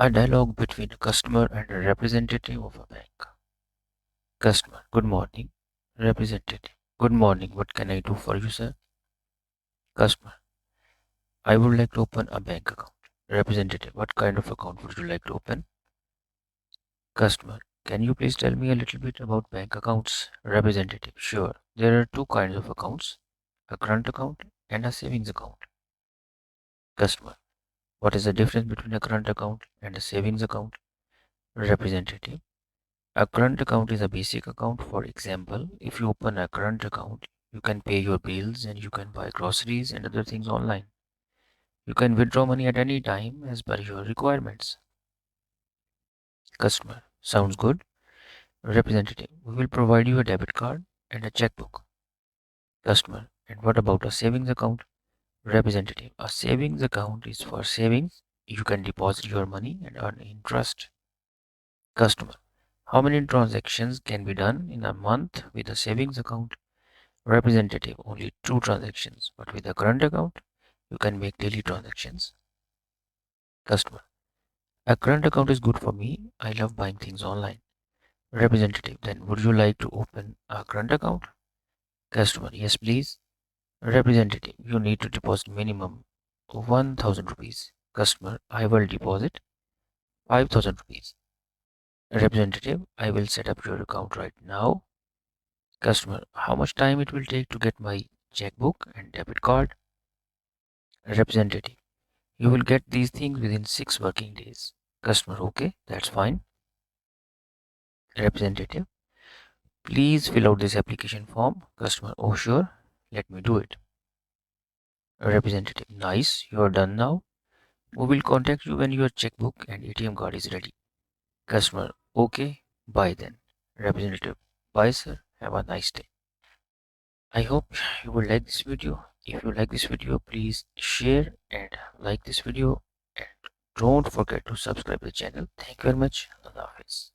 A dialogue between a customer and a representative of a bank. Customer, good morning. Representative, good morning. What can I do for you, sir? Customer, I would like to open a bank account. Representative, what kind of account would you like to open? Customer, can you please tell me a little bit about bank accounts? Representative, sure. There are two kinds of accounts, a current account and a savings account. Customer, what is the difference between a current account and a savings account? Representative, a current account is a basic account. For example, if you open a current account, you can pay your bills and you can buy groceries and other things online. You can withdraw money at any time as per your requirements. Customer, sounds good. Representative, we will provide you a debit card and a checkbook. Customer, and what about a savings account? Representative, a savings account is for savings. You can deposit your money and earn interest. Customer, how many transactions can be done in a month with a savings account? Representative, only two transactions, but with a current account, you can make daily transactions. Customer, a current account is good for me. I love buying things online. Representative, then would you like to open a current account? Customer, yes, please. Representative, you need to deposit minimum 1000 rupees. Customer, I will deposit 5000 rupees. Representative, I will set up your account right now. Customer, how much time it will take to get my checkbook and debit card? Representative, you will get these things within 6 working days. Customer, okay, that's fine. Representative, please fill out this application form. Customer, oh sure, let me do it. Representative, nice, you are done now. We will contact you when your checkbook and ATM card is ready. Customer, okay, bye then. Representative, bye sir, have a nice day. I hope you will like this video. If you like this video, please share and like this video and don't forget to subscribe to the channel. Thank you very much. Allah Hafiz.